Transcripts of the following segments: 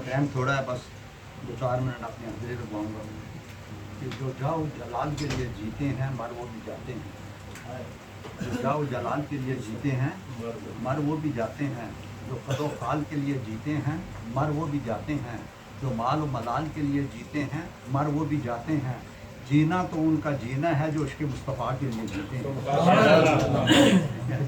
Time थोड़ा है, बस 2-4 मिनट अपनी हाजिरी लगवाऊँगा कि जो जाओ जलाल के लिए जीते हैं मर वो भी जाते हैं। जो जाओ जलाल के लिए जीते हैं मर वो भी जाते हैं। जो कदो खाल के लिए जीते हैं मर वो भी जाते हैं। जो माल व मलाल के लिए जीते हैं मर वो भी जाते हैं। जीना तो उनका जीना है जो उसके मुस्तफ़ा के लिए जीते हैं।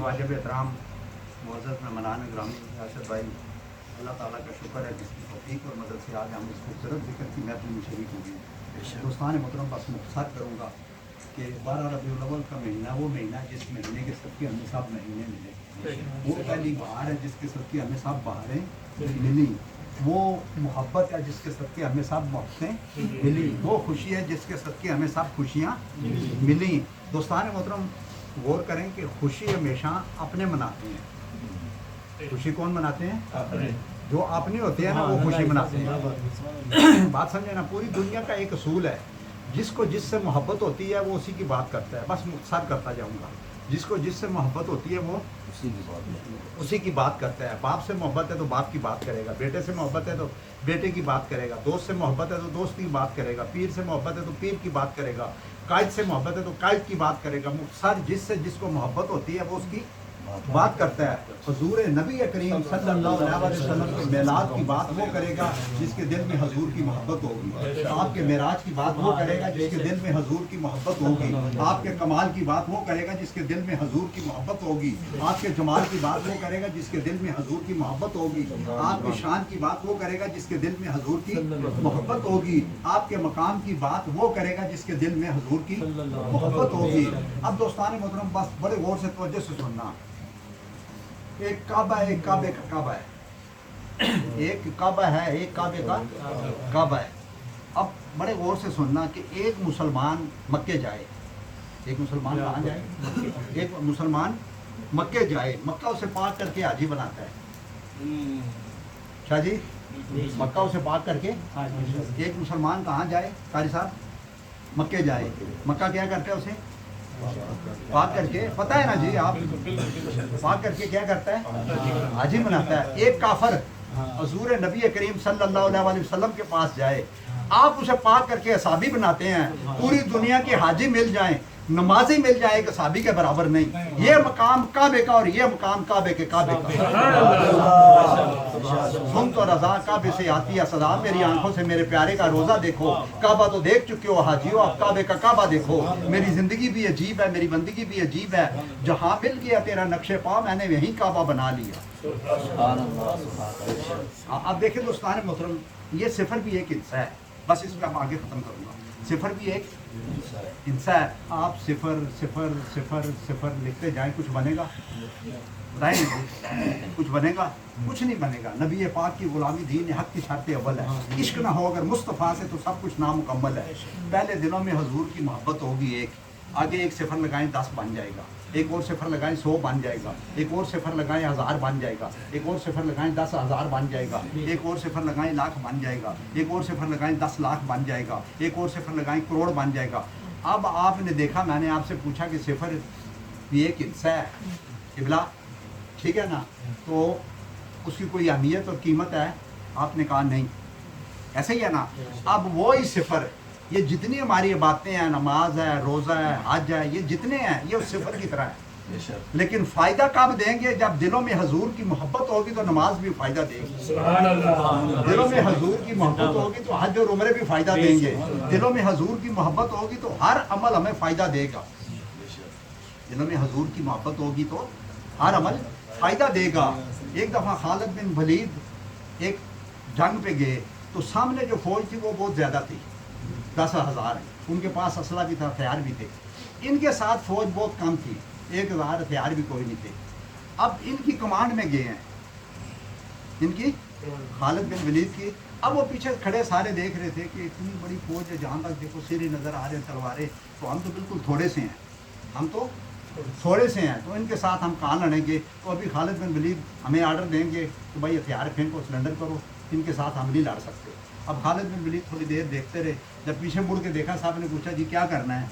वाजिब एहतराम मुअज़्ज़ज़ मेहमानान ग्रामी राशिद भाई, अल्लाह ताला का शुक्र है जिसकी तौफीक और मदद से आज हम इस खूबसूरत ज़िक्र की महफिल में शरीक हुए हैं। दोस्तान मोहतरम, बस मुख्तसर करूँगा कि 12 रबीउल अव्वल का महीना वो महीना है जिस महीने के सबके हमें सब महीने मिले। वो पहली बहार है जिसके सबके हमें सब बहारें मिली। वो मोहब्बत है जिसके सदके हमें सब मोहब्बतें मिली। वो खुशी है जिसके सदके हमें सब खुशियाँ मिली। दोस्तान मोहतरम, गौर करें कि खुशी हमेशा अपने मनाते हैं। खुशी कौन मनाते हैं? अपने। जो अपने होते हैं ना वो खुशी मनाते हैं। बात समझे ना, पूरी दुनिया का एक असूल है, जिसको जिससे मोहब्बत होती है वो उसी की बात करता है। बस मुख्तसर करता जाऊँगा, जिसको जिससे मोहब्बत होती है वो उसी की बात करता है। बाप से मोहब्बत है तो बाप की बात करेगा, बेटे से मोहब्बत है तो बेटे की बात करेगा, दोस्त से मोहब्बत है तो दोस्त की बात करेगा, पीर से मोहब्बत है तो पीर की बात करेगा, कायद से मोहब्बत है तो कायद की बात करेगा। मुख्तसर जिससे जिसको मोहब्बत होती है वो उसकी बात करता है। हुजूर नबी करीम सल्लल्लाहु अलैहि वसल्लम के मेलाद की बात वो करेगा जिसके दिल में हुजूर की मोहब्बत होगी। आपके मेराज की बात वो करेगा जिसके दिल में हुजूर की मोहब्बत होगी। आपके कमाल की बात वो करेगा जिसके दिल में हुजूर की मोहब्बत होगी। आपके जमाल की बात वो करेगा जिसके दिल में हुजूर की मोहब्बत होगी। आपकी शान की बात वो करेगा जिसके दिल में हुजूर की मोहब्बत होगी। आपके मकाम की बात वो करेगा जिसके दिल में हुजूर की मोहब्बत होगी। अब दोस्तान मोहतरम, बस बड़े गौर से तवज्जो से सुनना। एक काबा है, एक काबे का काबा है। एक काबा है, एक काबे का काबा है। अब बड़े गौर से सुनना कि एक मुसलमान मक्के जाए। एक मुसलमान कहाँ जाए? एक मुसलमान मक्के जाए, मक्का उसे पाक करके हाजी बनाता है। शाह जी, मक्का उसे पाक करके एक मुसलमान कहाँ जाए? कारी साहब, मक्के जाए। मक्का क्या करता है? उसे पाक करके, पता है ना जी आप, पाक करके क्या करता है? हाजी बनाता है। एक काफर हुजूर नबी करीम सल्लल्लाहु अलैहि वसल्लम के पास जाए, आप उसे पाक करके असाबी बनाते हैं। पूरी दुनिया के हाजी मिल जाएं, नमाजी मिल जाए, एक असाबी के बराबर नहीं। ये मकाम काबे का और ये मकाम काबे के काबे का। सुन तो रजा काबे से आती है सदा, मेरी आंखों से मेरे प्यारे का रोजा देखो। काबा तो देख चुके हो हाजियो, अब काबे का काबा देखो। मेरी जिंदगी भी अजीब है, मेरी बंदगी भी अजीब है। जहाँ मिल गया तेरा नक्शे पा, मैंने वहीं काबा बना लिया। अब देखिए दोस्तान मोहतरम, ये सिफर भी एक हिस्सा है। बस इसको हम आगे खत्म करूंगा। सिफर भी एक हिस्सा है। आप सिफर सिफर सिफर सिफर लिखते जाएं, कुछ बनेगा? बताएं, कुछ बनेगा? कुछ नहीं बनेगा। नबी पाक की गुलामी दीन हक की शर्त अव्वल है। इश्क ना हो अगर मुस्तफ़ा से तो सब कुछ नामुकम्मल है। पहले दिनों में हुजूर की मोहब्बत होगी एक, आगे एक सिफर लगाएं 10 बन जाएगा, एक और सिफर लगाएं 100 बन जाएगा, एक और सिफर लगाएं 1000 बन जाएगा, एक और सिफर लगाएं 10,000 बन जाएगा, एक और सिफर लगाएं लाख बन जाएगा, एक और सिफर लगाएं 10 लाख बन जाएगा, एक और सिफर लगाएं करोड़ बन जाएगा। अब आपने देखा, मैंने आपसे पूछा कि सिफर भी एक हिस्सा है इबला, ठीक है ना, तो उसकी कोई अहमियत और कीमत है? आपने कहा नहीं। ऐसे ही है ना। अब वो ही सिफर, ये जितनी हमारी बातें हैं, नमाज है, रोज़ा है, हज है, ये जितने हैं ये उस सिफर की तरह है। लेकिन फ़ायदा कब देंगे? जब दिलों में हुजूर की मोहब्बत होगी तो नमाज भी फ़ायदा देगी। दिलों में हुजूर की मोहब्बत होगी तो हज और उम्रे भी फ़ायदा देंगे। दिलों में हुजूर की मोहब्बत होगी तो हर अमल हमें फ़ायदा देगा। दिलों में हुजूर की मोहब्बत होगी तो हर अमल फ़ायदा देगा। एक दफ़ा खालिद बिन वलीद एक जंग पे गए तो सामने जो फौज थी वो बहुत ज़्यादा थी, 10,000। उनके पास असला भी था, हथियार भी थे। इनके साथ फौज बहुत कम थी, 1,000 हथियार भी कोई नहीं थे। अब इनकी कमांड में गए हैं, इनकी खालिद बिन वलीद की। अब वो पीछे खड़े सारे देख रहे थे कि इतनी बड़ी फौज है, जहाँ तक देखो सिर ही नज़र आ रहे हैं, तलवारें, तो हम तो बिल्कुल थोड़े से हैं, हम तो थोड़े से हैं, तो इनके साथ हम कहाँ लड़ेंगे? तो अभी खालिद बिन वलीद हमें आर्डर देंगे कि भाई हथियार फेंको, सरेंडर करो, इनके साथ हम नहीं लड़ सकते। अब खालिद बिन वलीद थोड़ी देर देखते रहे। जब पीछे मुड़ के देखा, साहब ने पूछा जी क्या करना है?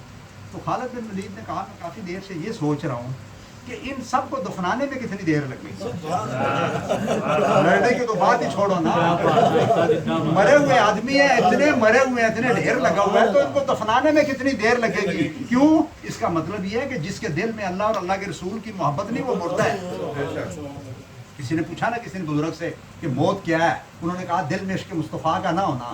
तो खालिद बिन वलीद ने कहा मैं काफ़ी देर से ये सोच रहा हूँ کہ ان سب کو دفنانے میں کتنی دیر لگ گئی. لڑنے کی تو بات ہی چھوڑو نا, مرے ہوئے آدمی ہیں, اتنے مرے ہوئے ہیں, اتنے ڈھیر لگا ہوا ہے, تو ان کو دفنانے میں کتنی دیر لگے گی. کیوں؟ اس کا مطلب یہ ہے کہ جس کے دل میں اللہ اور اللہ کے رسول کی محبت نہیں وہ مردہ ہے. کسی نے پوچھا نا کسی نے بزرگ سے کہ موت کیا ہے, انہوں نے کہا دل میں عشق مصطفیٰ کا نہ ہونا.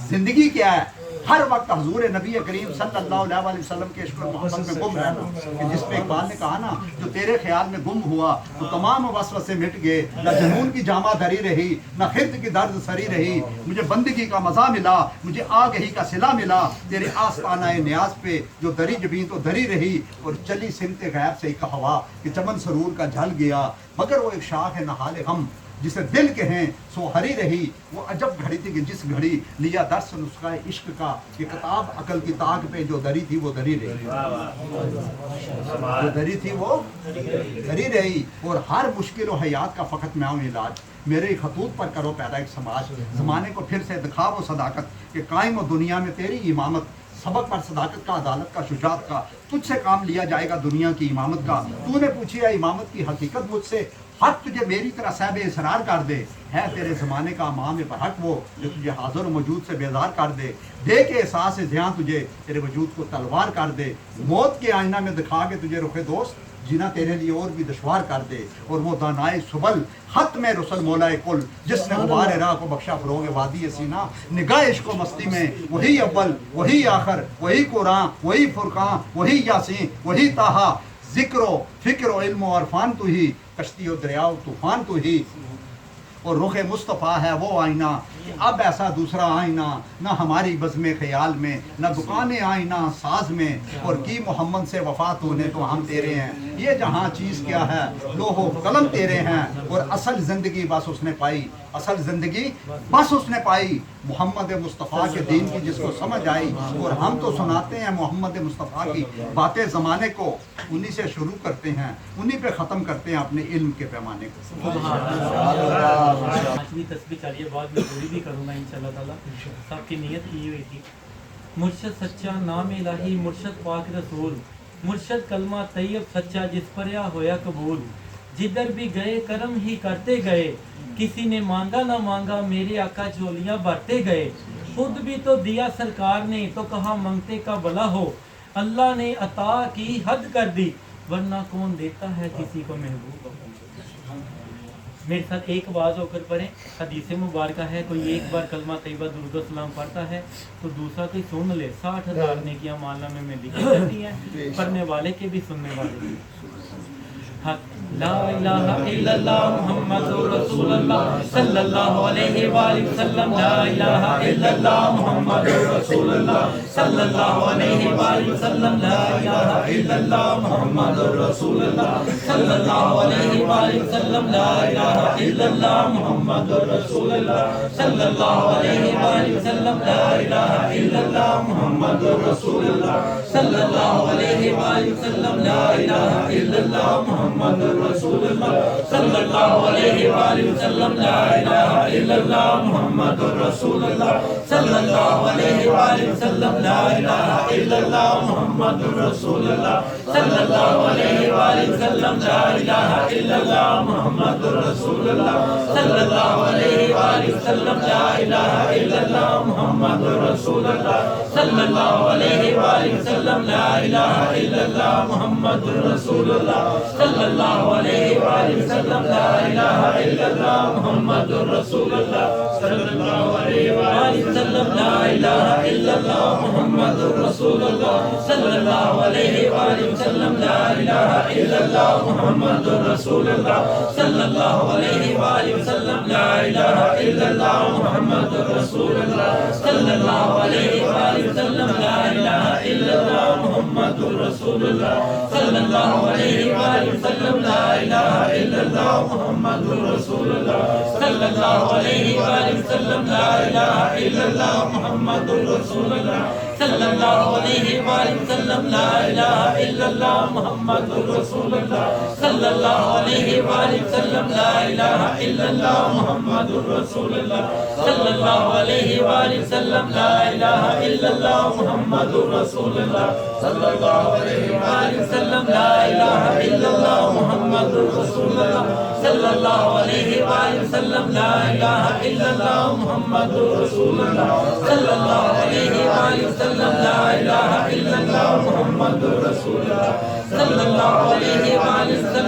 زندگی کیا ہے؟ ہر وقت حضور نبی کریم صلی اللہ علیہ وسلم کے عشق و محبت میں گم رہنا. کہ جس پہ اقبال نے کہا نا, جو تیرے خیال میں گم ہوا تو تمام وسوسے مٹ گئے, نہ جنون کی جامہ دھری رہی, نہ خرد کی درد سری رہی, مجھے بندگی کا مزہ ملا, مجھے آگہی کا صلہ ملا, تیرے آستانہ نیاز پہ جو دری جبیں تو دری رہی, اور چلی سمت غیب سے ایک ہوا کہ چمن سرور کا جھل گیا, مگر وہ ایک شاخ ہے نہال غم جسے دل کہیں سو ہری رہی. وہ عجب گھڑی تھی کہ جس گھڑی لیا درس نسخہ عشق کا, کہ کتاب عقل کی طاق پہ جو دری تھی وہ دری رہی, جو دری تھی وہ دری رہی. اور ہر مشکل و حیات کا فقط میں ہوں علاج, میرے خطوط پر کرو پیدا ایک سماج. زمانے کو پھر سے دکھا وہ صداقت کہ قائم و دنیا میں تیری امامت, سبق پر صداقت کا, عدالت کا, شجاعت کا, تجھ سے کام لیا جائے گا دنیا کی امامت کا. تو نے پوچھی ہے امامت کی حقیقت مجھ سے, حق تجھے میری طرح صاحب اصرار کر دے. ہے تیرے زمانے کا امام برحق وہ جو تجھے حاضر و موجود سے بیزار کر دے. دے کے احساس زیاں تجھے تیرے وجود کو تلوار کر دے. موت کے آئینہ میں دکھا کے تجھے رخ دوست جینا تیرے لیے اور بھی دشوار کر دے. اور وہ دانائے سبل خط میں رسل مولا کل, جس نے غبار راہ کو بخشا فروغ وادی سینا. نگاہ عشق و مستی میں وہی اول وہی آخر, وہی قرآن وہی فرقان وہی یاسین وہی طٰہٰ. ذکر و فکر و علم و عرفان تو ہی, کشتی و دریا و طوفان تو ہی. اور رخ مصطفیٰ ہے وہ آئینہ, اب ایسا دوسرا آئینہ نہ ہماری بزم خیال میں, نہ دکان آئینہ ساز میں. اور کی محمد سے وفات ہونے تو ہم تیرے ہیں, یہ جہاں چیز کیا ہے لوح و قلم تیرے ہیں. اور اصل زندگی بس اس نے پائی, اصل زندگی بس اس نے پائی محمد مصطفیٰ کے دین کی جس کو سمجھ آئی. اور ہم تو سناتے ہیں محمد مصطفیٰ کی باتیں زمانے کو, انہی سے شروع کرتے ہیں, انہی پہ ختم کرتے ہیں اپنے علم کے پیمانے کو. پانچویں تسبیح چالیے, بعد میں پوری بھی کروں گا انشاءاللہ تعالیٰ. سب کی نیت کی ہوئی تھی. مرشد سچا نام الہی, مرشد پاک رسول, مرشد کلمہ طیب سچا جس پر یا ہویا قبول. جدھر بھی گئے کرم ہی کرتے گئے, کسی نے مانگا نہ مانگا میرے آقا جھولیاں بھرتے گئے. خود بھی تو دیا سرکار نے تو کہا منگتے کا بھلا ہو, اللہ نے عطا کی حد کر دی ورنہ کون دیتا ہے کسی کو محبوب. میرے ساتھ ایک آواز ہو کر پڑھیں. حدیث مبارکہ ہے, کوئی ایک بار کلمہ طیبہ درود و سلام پڑھتا ہے تو دوسرا کوئی سن لے, 60,000 نیکیاں معاملہ میں لکھی جاتی ہیں, پڑھنے والے کے بھی سننے والے بھی. لا الہ الا اللہ محمد رسول اللہ صلی اللہ علیہ وآلہ وسلم. لا الہ الا اللہ محمد رسول اللہ صلی اللہ علیہ وآلہ وسلم. لا الہ الا اللہ محمد رسول اللہ صلی اللہ علیہ وآلہ وسلم. لا الہ الا اللہ محمد رسول اللہ صلی اللہ علیہ وآلہ وسلم. لا الہ الا اللہ محمد رسول اللہ صلی اللہ علیہ وآلہ وسلم. لا الہ الا اللہ محمد رسول اللہ صلی اللہ علیہ وآلہ وسلم. لا الہ الا اللہ محمد رسول اللہ صلی اللہ علیہ وآلہ وسلم. لا الہ الا اللہ محمد رسول اللہ صلی اللہ علیہ وآلہ وسلم. لا الہ الا اللہ محمد رسول اللہ صلی اللہ علیہ وآلہ وسلم. لا الہ الا اللہ محمد رسول اللہ صلی اللہ علیہ وآلہ وسلم. لا الہ الا اللہ محمد رسول اللہ صلی اللہ علیہ وآلہ وسلم. لا الہ الا اللہ محمد رسول اللہ صلی اللہ علیہ وآلہ وسلم. لا الہ الا اللہ محمد رسول اللہ صلی اللہ علیہ وآلہ وسلم. لا الہ الا اللہ محمد رسول اللہ صلی اللہ علیہ وآلہ وسلم. لا الہ الا اللہ محمد رسول اللہ صلی اللہ علیہ وآلہ وسلم. لا الہ الا اللہ محمد رسول اللہ صلی اللہ علیہ وآلہ وسلم. لا الہ الا اللہ محمد رسول اللہ صلی اللہ علیہ وآلہ وسلم. لا الہ الا اللہ محمد رسول اللہ सल्लल्लाहु अलैहि वसल्लम ला इलाहा इल्लल्लाह मुहम्मदुर रसूलुल्लाह सल्लल्लाहु अलैहि वसल्लम ला इलाहा इल्लल्लाह मुहम्मदुर रसूलुल्लाह सल्लल्लाहु अलैहि वसल्लम ला इलाहा इल्लल्लाह मुहम्मदुर रसूलुल्लाह सल्लल्लाहु अलैहि वसल्लम ला इलाहा इल्लल्लाह मुहम्मदुर रसूलुल्लाह सल्लल्लाहु अलैहि वसल्लम ला इलाहा इल्लल्लाह मुहम्मदुर रसूलुल्लाह सल्लल्लाहु अलैहि वसल्लम ला इलाहा इल्लल्लाह मुहम्मदुर रसूलुल्लाह सल्लल्लाहु अलैहि वसल्लम